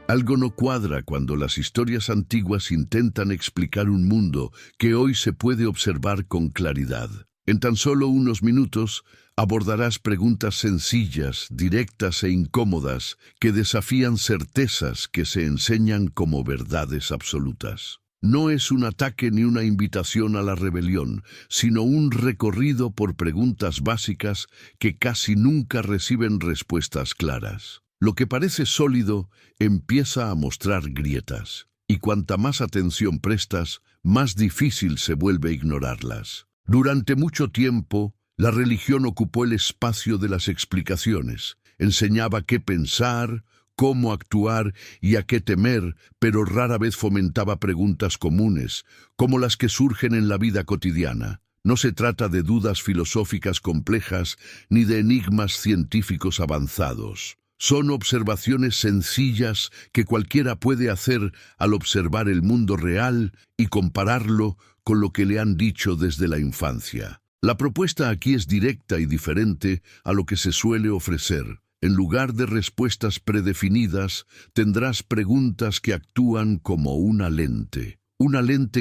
Algo no cuadra cuando las historias antiguas intentan explicar un mundo que hoy se puede observar con claridad. En tan solo unos minutos abordarás preguntas sencillas, directas e incómodas que desafían certezas que se enseñan como verdades absolutas. No es un ataque ni una invitación a la rebelión, sino un recorrido por preguntas básicas que casi nunca reciben respuestas claras. Lo que parece sólido empieza a mostrar grietas, y cuanta más atención prestas, más difícil se vuelve ignorarlas. Durante mucho tiempo, la religión ocupó el espacio de las explicaciones. Enseñaba qué pensar, cómo actuar y a qué temer, pero rara vez fomentaba preguntas comunes, como las que surgen en la vida cotidiana. No se trata de dudas filosóficas complejas ni de enigmas científicos avanzados. Son observaciones sencillas que cualquiera puede hacer al observar el mundo real y compararlo con lo que le han dicho desde la infancia. La propuesta aquí es directa y diferente a lo que se suele ofrecer. En lugar de respuestas predefinidas, tendrás preguntas que actúan como una lente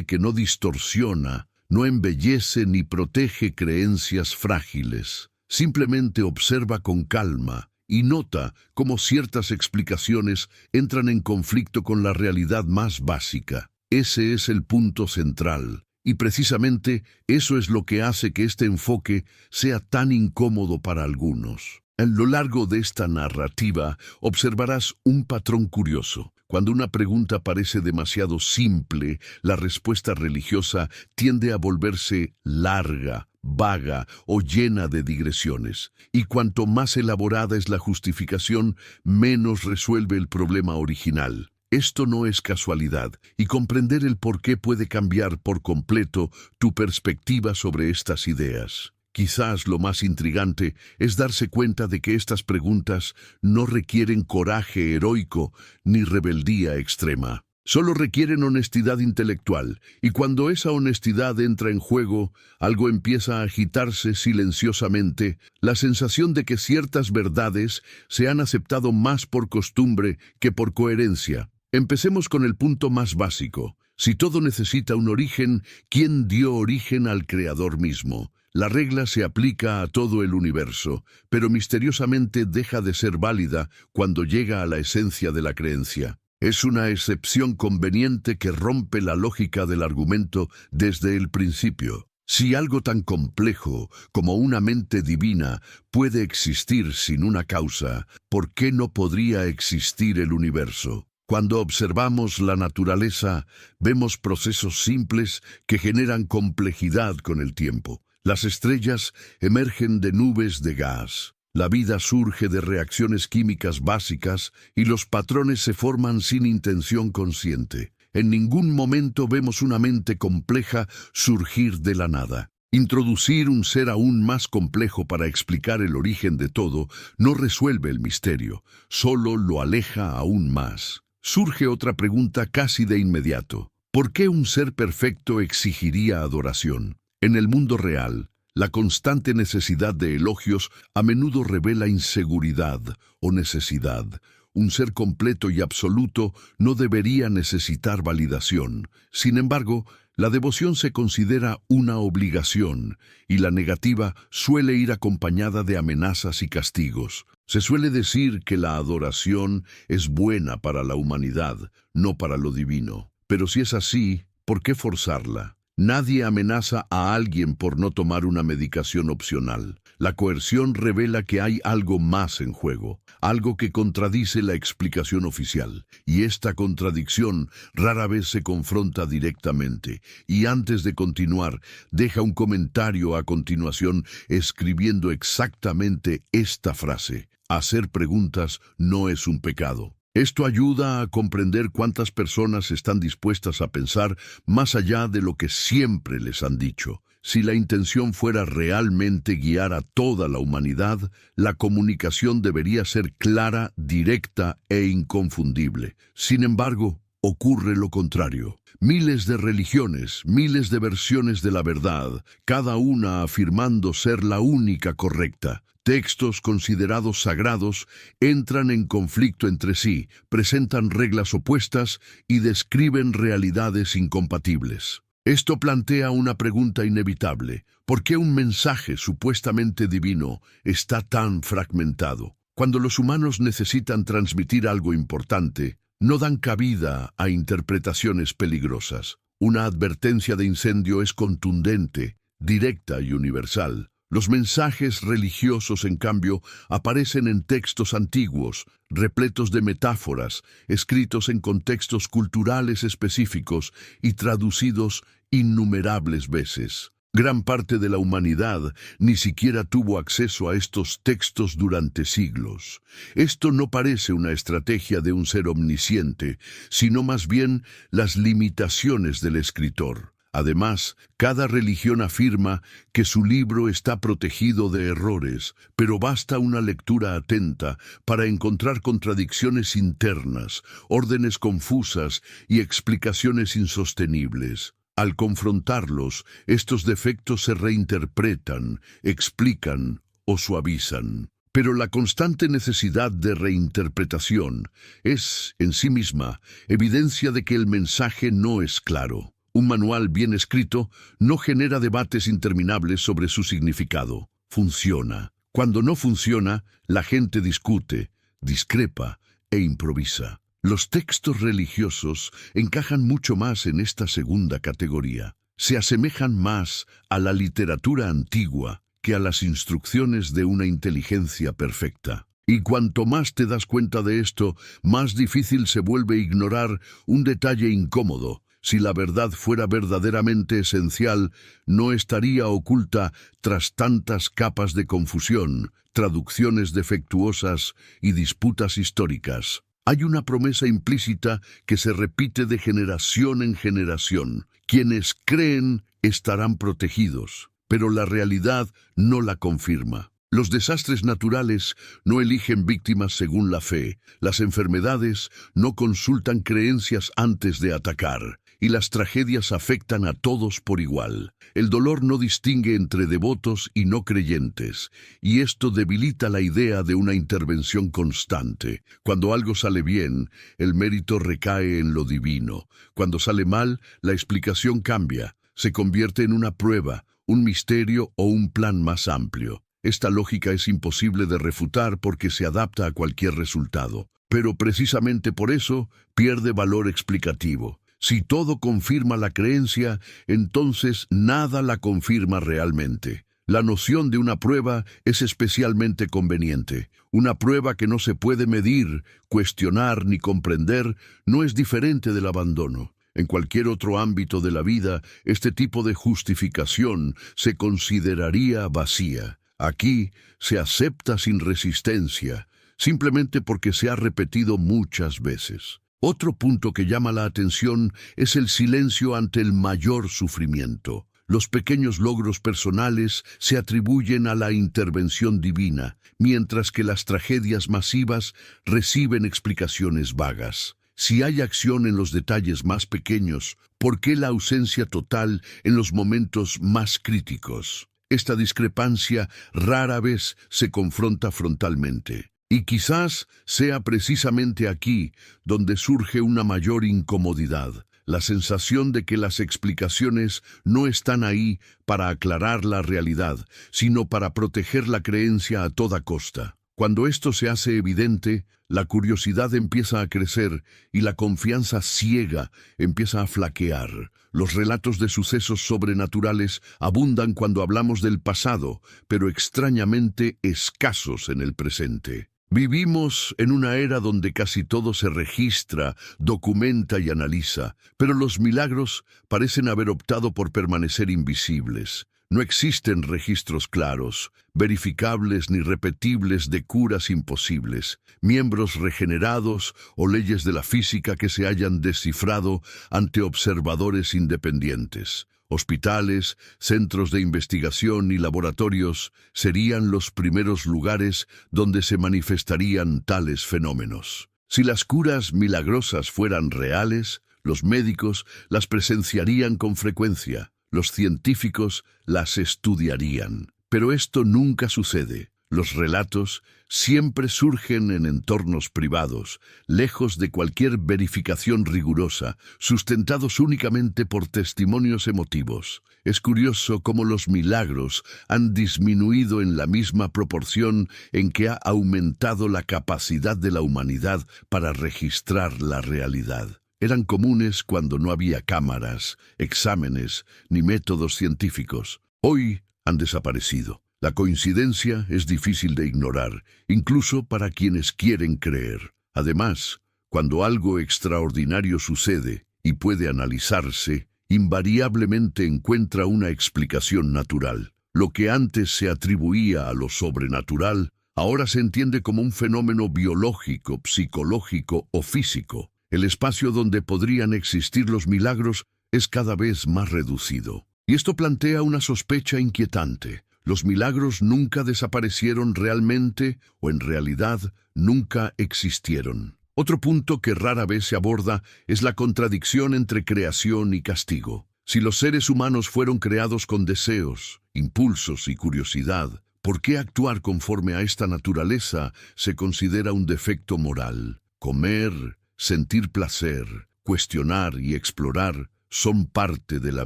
que no distorsiona, no embellece ni protege creencias frágiles. Simplemente observa con calma y nota cómo ciertas explicaciones entran en conflicto con la realidad más básica. Ese es el punto central, y precisamente eso es lo que hace que este enfoque sea tan incómodo para algunos. A lo largo de esta narrativa observarás un patrón curioso. Cuando una pregunta parece demasiado simple, la respuesta religiosa tiende a volverse larga, vaga o llena de digresiones. Y cuanto más elaborada es la justificación, menos resuelve el problema original. Esto no es casualidad, y comprender el porqué puede cambiar por completo tu perspectiva sobre estas ideas. Quizás lo más intrigante es darse cuenta de que estas preguntas no requieren coraje heroico ni rebeldía extrema. Solo requieren honestidad intelectual, y cuando esa honestidad entra en juego, algo empieza a agitarse silenciosamente, la sensación de que ciertas verdades se han aceptado más por costumbre que por coherencia. Empecemos con el punto más básico. Si todo necesita un origen, ¿quién dio origen al Creador mismo? La regla se aplica a todo el universo, pero misteriosamente deja de ser válida cuando llega a la esencia de la creencia. Es una excepción conveniente que rompe la lógica del argumento desde el principio. Si algo tan complejo como una mente divina puede existir sin una causa, ¿por qué no podría existir el universo? Cuando observamos la naturaleza, vemos procesos simples que generan complejidad con el tiempo. Las estrellas emergen de nubes de gas. La vida surge de reacciones químicas básicas y los patrones se forman sin intención consciente. En ningún momento vemos una mente compleja surgir de la nada. Introducir un ser aún más complejo para explicar el origen de todo no resuelve el misterio, solo lo aleja aún más. Surge otra pregunta casi de inmediato. ¿Por qué un ser perfecto exigiría adoración? En el mundo real, la constante necesidad de elogios a menudo revela inseguridad o necesidad. Un ser completo y absoluto no debería necesitar validación. Sin embargo, la devoción se considera una obligación, y la negativa suele ir acompañada de amenazas y castigos. Se suele decir que la adoración es buena para la humanidad, no para lo divino. Pero si es así, ¿por qué forzarla? Nadie amenaza a alguien por no tomar una medicación opcional. La coerción revela que hay algo más en juego, algo que contradice la explicación oficial, y esta contradicción rara vez se confronta directamente. Y antes de continuar, deja un comentario a continuación escribiendo exactamente esta frase: hacer preguntas no es un pecado. Esto ayuda a comprender cuántas personas están dispuestas a pensar más allá de lo que siempre les han dicho. Si la intención fuera realmente guiar a toda la humanidad, la comunicación debería ser clara, directa e inconfundible. Sin embargo, ocurre lo contrario. Miles de religiones, miles de versiones de la verdad, cada una afirmando ser la única correcta. Textos considerados sagrados entran en conflicto entre sí, presentan reglas opuestas y describen realidades incompatibles. Esto plantea una pregunta inevitable. ¿Por qué un mensaje supuestamente divino está tan fragmentado? Cuando los humanos necesitan transmitir algo importante, no dan cabida a interpretaciones peligrosas. Una advertencia de incendio es contundente, directa y universal. Los mensajes religiosos, en cambio, aparecen en textos antiguos, repletos de metáforas, escritos en contextos culturales específicos y traducidos innumerables veces. Gran parte de la humanidad ni siquiera tuvo acceso a estos textos durante siglos. Esto no parece una estrategia de un ser omnisciente, sino más bien las limitaciones del escritor. Además, cada religión afirma que su libro está protegido de errores, pero basta una lectura atenta para encontrar contradicciones internas, órdenes confusas y explicaciones insostenibles. Al confrontarlos, estos defectos se reinterpretan, explican o suavizan. Pero la constante necesidad de reinterpretación es, en sí misma, evidencia de que el mensaje no es claro. Un manual bien escrito no genera debates interminables sobre su significado. Funciona. Cuando no funciona, la gente discute, discrepa e improvisa. Los textos religiosos encajan mucho más en esta segunda categoría. Se asemejan más a la literatura antigua que a las instrucciones de una inteligencia perfecta. Y cuanto más te das cuenta de esto, más difícil se vuelve ignorar un detalle incómodo. Si la verdad fuera verdaderamente esencial, no estaría oculta tras tantas capas de confusión, traducciones defectuosas y disputas históricas. Hay una promesa implícita que se repite de generación en generación. Quienes creen estarán protegidos, pero la realidad no la confirma. Los desastres naturales no eligen víctimas según la fe. Las enfermedades no consultan creencias antes de atacar. Y las tragedias afectan a todos por igual. El dolor no distingue entre devotos y no creyentes, y esto debilita la idea de una intervención constante. Cuando algo sale bien, el mérito recae en lo divino. Cuando sale mal, la explicación cambia, se convierte en una prueba, un misterio o un plan más amplio. Esta lógica es imposible de refutar porque se adapta a cualquier resultado, pero precisamente por eso pierde valor explicativo. Si todo confirma la creencia, entonces nada la confirma realmente. La noción de una prueba es especialmente conveniente. Una prueba que no se puede medir, cuestionar ni comprender no es diferente del abandono. En cualquier otro ámbito de la vida, este tipo de justificación se consideraría vacía. Aquí se acepta sin resistencia, simplemente porque se ha repetido muchas veces. Otro punto que llama la atención es el silencio ante el mayor sufrimiento. Los pequeños logros personales se atribuyen a la intervención divina, mientras que las tragedias masivas reciben explicaciones vagas. Si hay acción en los detalles más pequeños, ¿por qué la ausencia total en los momentos más críticos? Esta discrepancia rara vez se confronta frontalmente. Y quizás sea precisamente aquí donde surge una mayor incomodidad, la sensación de que las explicaciones no están ahí para aclarar la realidad, sino para proteger la creencia a toda costa. Cuando esto se hace evidente, la curiosidad empieza a crecer y la confianza ciega empieza a flaquear. Los relatos de sucesos sobrenaturales abundan cuando hablamos del pasado, pero extrañamente escasos en el presente. Vivimos en una era donde casi todo se registra, documenta y analiza, pero los milagros parecen haber optado por permanecer invisibles. No existen registros claros, verificables ni repetibles de curas imposibles, miembros regenerados o leyes de la física que se hayan descifrado ante observadores independientes. Hospitales, centros de investigación y laboratorios serían los primeros lugares donde se manifestarían tales fenómenos. Si las curas milagrosas fueran reales, los médicos las presenciarían con frecuencia, los científicos las estudiarían. Pero esto nunca sucede. Los relatos siempre surgen en entornos privados, lejos de cualquier verificación rigurosa, sustentados únicamente por testimonios emotivos. Es curioso cómo los milagros han disminuido en la misma proporción en que ha aumentado la capacidad de la humanidad para registrar la realidad. Eran comunes cuando no había cámaras, exámenes ni métodos científicos. Hoy han desaparecido. La coincidencia es difícil de ignorar, incluso para quienes quieren creer. Además, cuando algo extraordinario sucede y puede analizarse, invariablemente encuentra una explicación natural. Lo que antes se atribuía a lo sobrenatural, ahora se entiende como un fenómeno biológico, psicológico o físico. El espacio donde podrían existir los milagros es cada vez más reducido. Y esto plantea una sospecha inquietante. Los milagros nunca desaparecieron realmente o en realidad nunca existieron. Otro punto que rara vez se aborda es la contradicción entre creación y castigo. Si los seres humanos fueron creados con deseos, impulsos y curiosidad, ¿por qué actuar conforme a esta naturaleza se considera un defecto moral? Comer, sentir placer, cuestionar y explorar son parte de la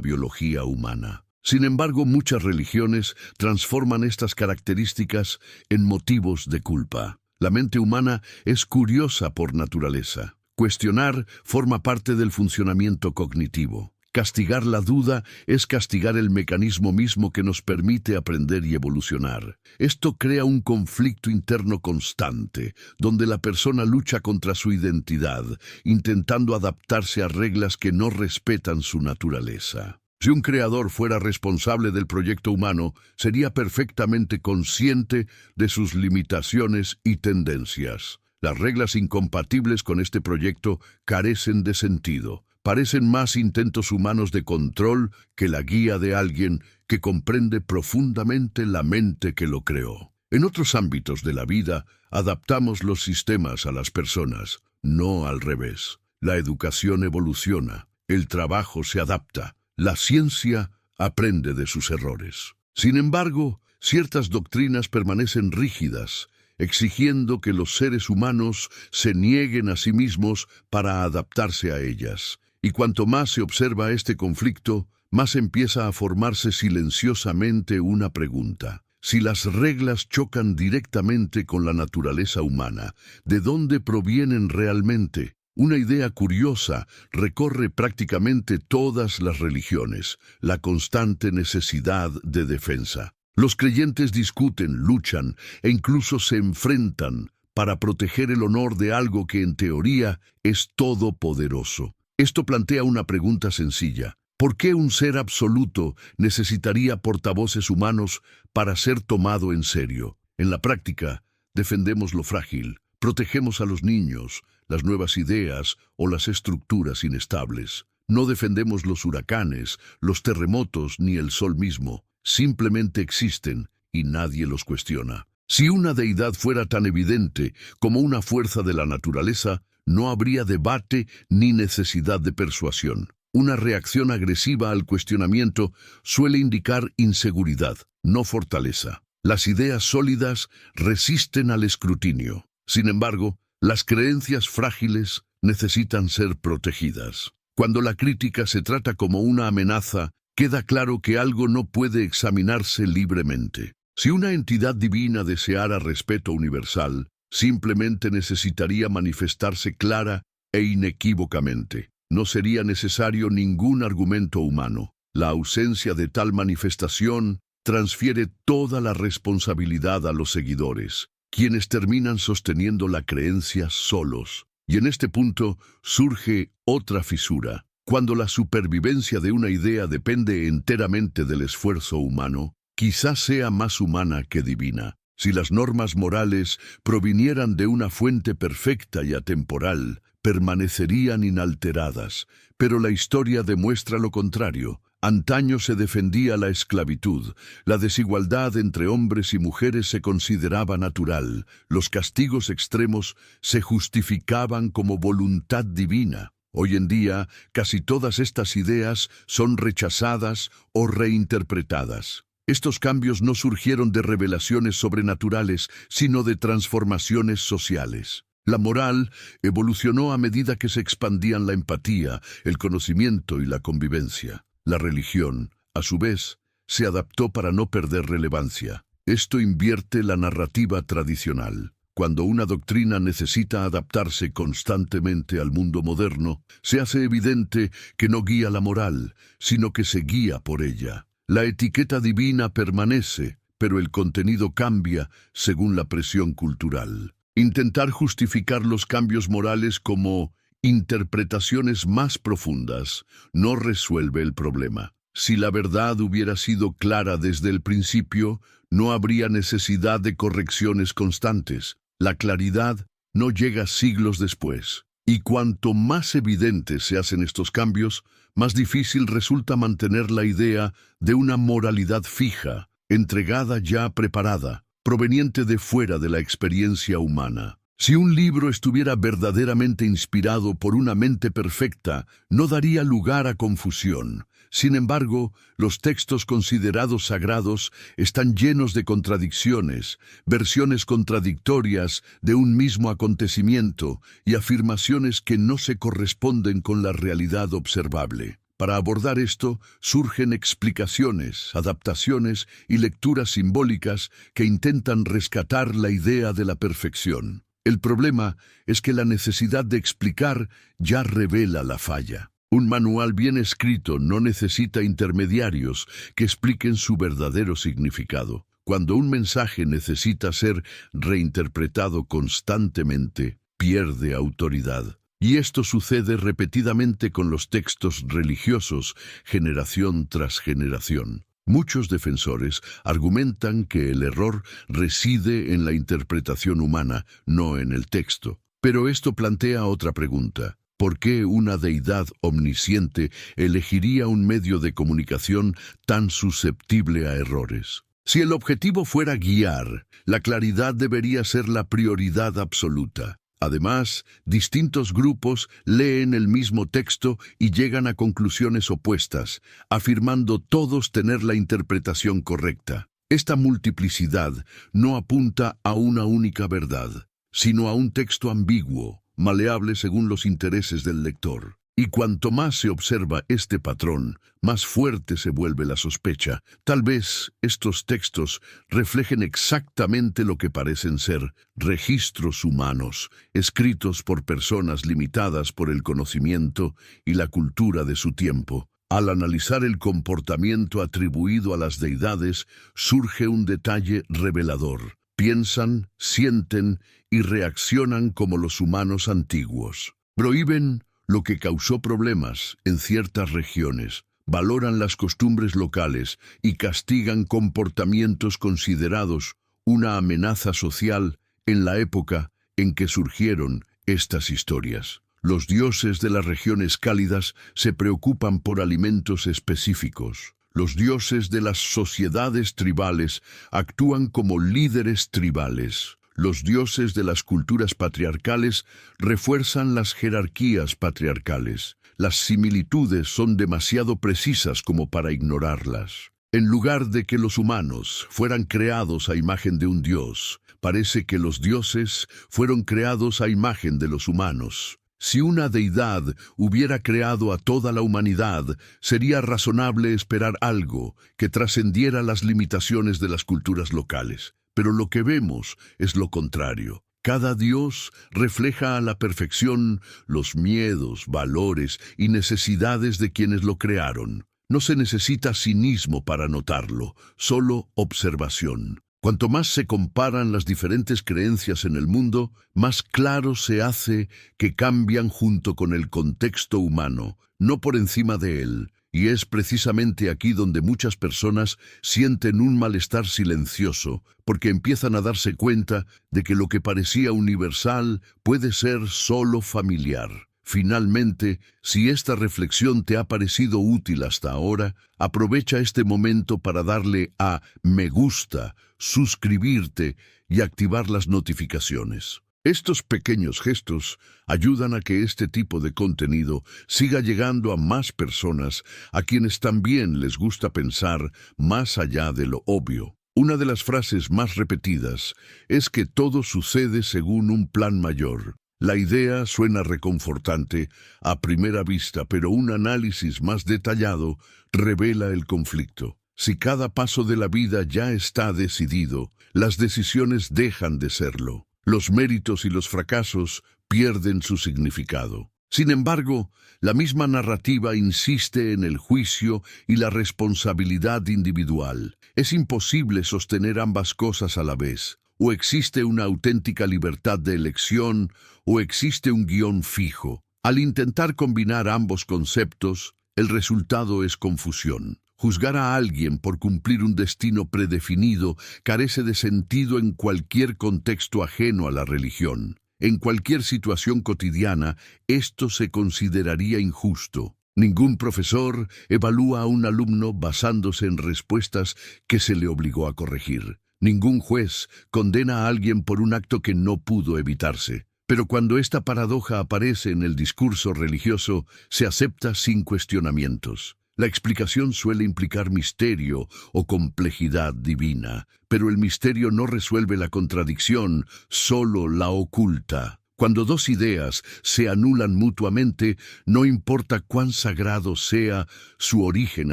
biología humana. Sin embargo, muchas religiones transforman estas características en motivos de culpa. La mente humana es curiosa por naturaleza. Cuestionar forma parte del funcionamiento cognitivo. Castigar la duda es castigar el mecanismo mismo que nos permite aprender y evolucionar. Esto crea un conflicto interno constante, donde la persona lucha contra su identidad, intentando adaptarse a reglas que no respetan su naturaleza. Si un creador fuera responsable del proyecto humano, sería perfectamente consciente de sus limitaciones y tendencias. Las reglas incompatibles con este proyecto carecen de sentido. Parecen más intentos humanos de control que la guía de alguien que comprende profundamente la mente que lo creó. En otros ámbitos de la vida, adaptamos los sistemas a las personas, no al revés. La educación evoluciona, el trabajo se adapta. La ciencia aprende de sus errores. Sin embargo, ciertas doctrinas permanecen rígidas, exigiendo que los seres humanos se nieguen a sí mismos para adaptarse a ellas. Y cuanto más se observa este conflicto, más empieza a formarse silenciosamente una pregunta. Si las reglas chocan directamente con la naturaleza humana, ¿de dónde provienen realmente? Una idea curiosa recorre prácticamente todas las religiones, la constante necesidad de defensa. Los creyentes discuten, luchan e incluso se enfrentan para proteger el honor de algo que en teoría es todopoderoso. Esto plantea una pregunta sencilla. ¿Por qué un ser absoluto necesitaría portavoces humanos para ser tomado en serio? En la práctica, defendemos lo frágil, protegemos a los niños, las nuevas ideas o las estructuras inestables. No defendemos los huracanes, los terremotos ni el sol mismo. Simplemente existen y nadie los cuestiona. Si una deidad fuera tan evidente como una fuerza de la naturaleza, no habría debate ni necesidad de persuasión. Una reacción agresiva al cuestionamiento suele indicar inseguridad, no fortaleza. Las ideas sólidas resisten al escrutinio. Sin embargo, las creencias frágiles necesitan ser protegidas. Cuando la crítica se trata como una amenaza, queda claro que algo no puede examinarse libremente. Si una entidad divina deseara respeto universal, simplemente necesitaría manifestarse clara e inequívocamente. No sería necesario ningún argumento humano. La ausencia de tal manifestación transfiere toda la responsabilidad a los seguidores, quienes terminan sosteniendo la creencia solos. Y en este punto surge otra fisura. Cuando la supervivencia de una idea depende enteramente del esfuerzo humano, quizás sea más humana que divina. Si las normas morales provinieran de una fuente perfecta y atemporal, permanecerían inalteradas. Pero la historia demuestra lo contrario. Antaño se defendía la esclavitud, la desigualdad entre hombres y mujeres se consideraba natural, los castigos extremos se justificaban como voluntad divina. Hoy en día, casi todas estas ideas son rechazadas o reinterpretadas. Estos cambios no surgieron de revelaciones sobrenaturales, sino de transformaciones sociales. La moral evolucionó a medida que se expandían la empatía, el conocimiento y la convivencia. La religión, a su vez, se adaptó para no perder relevancia. Esto invierte la narrativa tradicional. Cuando una doctrina necesita adaptarse constantemente al mundo moderno, se hace evidente que no guía la moral, sino que se guía por ella. La etiqueta divina permanece, pero el contenido cambia según la presión cultural. Intentar justificar los cambios morales como interpretaciones más profundas no resuelve el problema. Si la verdad hubiera sido clara desde el principio, no habría necesidad de correcciones constantes. La claridad no llega siglos después. Y cuanto más evidentes se hacen estos cambios, más difícil resulta mantener la idea de una moralidad fija, entregada ya preparada, proveniente de fuera de la experiencia humana. Si un libro estuviera verdaderamente inspirado por una mente perfecta, no daría lugar a confusión. Sin embargo, los textos considerados sagrados están llenos de contradicciones, versiones contradictorias de un mismo acontecimiento y afirmaciones que no se corresponden con la realidad observable. Para abordar esto, surgen explicaciones, adaptaciones y lecturas simbólicas que intentan rescatar la idea de la perfección. El problema es que la necesidad de explicar ya revela la falla. Un manual bien escrito no necesita intermediarios que expliquen su verdadero significado. Cuando un mensaje necesita ser reinterpretado constantemente, pierde autoridad. Y esto sucede repetidamente con los textos religiosos, generación tras generación. Muchos defensores argumentan que el error reside en la interpretación humana, no en el texto. Pero esto plantea otra pregunta. ¿Por qué una deidad omnisciente elegiría un medio de comunicación tan susceptible a errores? Si el objetivo fuera guiar, la claridad debería ser la prioridad absoluta. Además, distintos grupos leen el mismo texto y llegan a conclusiones opuestas, afirmando todos tener la interpretación correcta. Esta multiplicidad no apunta a una única verdad, sino a un texto ambiguo, maleable según los intereses del lector. Y cuanto más se observa este patrón, más fuerte se vuelve la sospecha. Tal vez estos textos reflejen exactamente lo que parecen ser registros humanos, escritos por personas limitadas por el conocimiento y la cultura de su tiempo. Al analizar el comportamiento atribuido a las deidades, surge un detalle revelador. Piensan, sienten y reaccionan como los humanos antiguos. Prohíben lo que causó problemas en ciertas regiones, valoran las costumbres locales y castigan comportamientos considerados una amenaza social en la época en que surgieron estas historias. Los dioses de las regiones cálidas se preocupan por alimentos específicos. Los dioses de las sociedades tribales actúan como líderes tribales. Los dioses de las culturas patriarcales refuerzan las jerarquías patriarcales. Las similitudes son demasiado precisas como para ignorarlas. En lugar de que los humanos fueran creados a imagen de un dios, parece que los dioses fueron creados a imagen de los humanos. Si una deidad hubiera creado a toda la humanidad, sería razonable esperar algo que trascendiera las limitaciones de las culturas locales. Pero lo que vemos es lo contrario. Cada dios refleja a la perfección los miedos, valores y necesidades de quienes lo crearon. No se necesita cinismo para notarlo, solo observación. Cuanto más se comparan las diferentes creencias en el mundo, más claro se hace que cambian junto con el contexto humano, no por encima de él. Y es precisamente aquí donde muchas personas sienten un malestar silencioso, porque empiezan a darse cuenta de que lo que parecía universal puede ser solo familiar. Finalmente, si esta reflexión te ha parecido útil hasta ahora, aprovecha este momento para darle a me gusta, suscribirte y activar las notificaciones. Estos pequeños gestos ayudan a que este tipo de contenido siga llegando a más personas a quienes también les gusta pensar más allá de lo obvio. Una de las frases más repetidas es que todo sucede según un plan mayor. La idea suena reconfortante a primera vista, pero un análisis más detallado revela el conflicto. Si cada paso de la vida ya está decidido, las decisiones dejan de serlo. Los méritos y los fracasos pierden su significado. Sin embargo, la misma narrativa insiste en el juicio y la responsabilidad individual. Es imposible sostener ambas cosas a la vez. O existe una auténtica libertad de elección, o existe un guión fijo. Al intentar combinar ambos conceptos, el resultado es confusión. Juzgar a alguien por cumplir un destino predefinido carece de sentido en cualquier contexto ajeno a la religión. En cualquier situación cotidiana, esto se consideraría injusto. Ningún profesor evalúa a un alumno basándose en respuestas que se le obligó a corregir. Ningún juez condena a alguien por un acto que no pudo evitarse. Pero cuando esta paradoja aparece en el discurso religioso, se acepta sin cuestionamientos. La explicación suele implicar misterio o complejidad divina, pero el misterio no resuelve la contradicción, solo la oculta. Cuando dos ideas se anulan mutuamente, no importa cuán sagrado sea su origen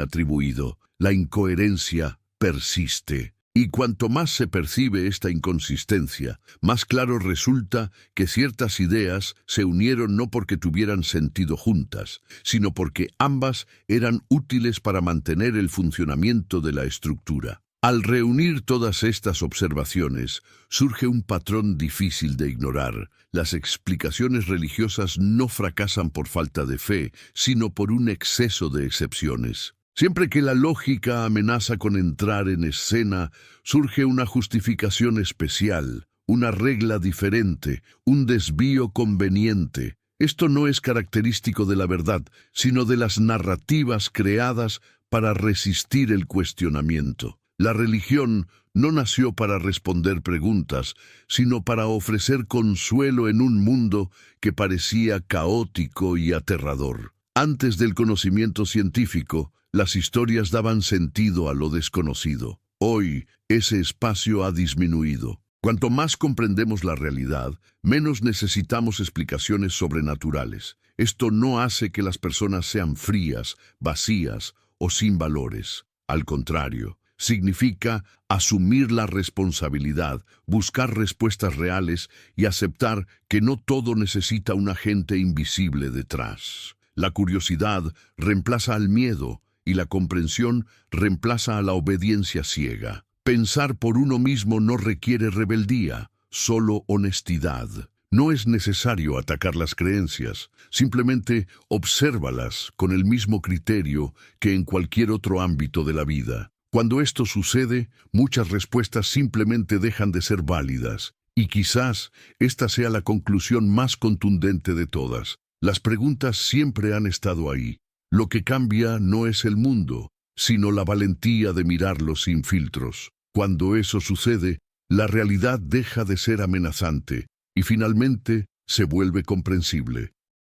atribuido, la incoherencia persiste. Y cuanto más se percibe esta inconsistencia, más claro resulta que ciertas ideas se unieron no porque tuvieran sentido juntas, sino porque ambas eran útiles para mantener el funcionamiento de la estructura. Al reunir todas estas observaciones, surge un patrón difícil de ignorar. Las explicaciones religiosas no fracasan por falta de fe, sino por un exceso de excepciones. Siempre que la lógica amenaza con entrar en escena, surge una justificación especial, una regla diferente, un desvío conveniente. Esto no es característico de la verdad, sino de las narrativas creadas para resistir el cuestionamiento. La religión no nació para responder preguntas, sino para ofrecer consuelo en un mundo que parecía caótico y aterrador. Antes del conocimiento científico, las historias daban sentido a lo desconocido. Hoy, ese espacio ha disminuido. Cuanto más comprendemos la realidad, menos necesitamos explicaciones sobrenaturales. Esto no hace que las personas sean frías, vacías o sin valores. Al contrario, significa asumir la responsabilidad, buscar respuestas reales y aceptar que no todo necesita un agente invisible detrás. La curiosidad reemplaza al miedo, y la comprensión reemplaza a la obediencia ciega. Pensar por uno mismo no requiere rebeldía, solo honestidad. No es necesario atacar las creencias, simplemente obsérvalas con el mismo criterio que en cualquier otro ámbito de la vida. Cuando esto sucede, muchas respuestas simplemente dejan de ser válidas, y quizás esta sea la conclusión más contundente de todas. Las preguntas siempre han estado ahí. Lo que cambia no es el mundo, sino la valentía de mirarlo sin filtros. Cuando eso sucede, la realidad deja de ser amenazante y finalmente se vuelve comprensible.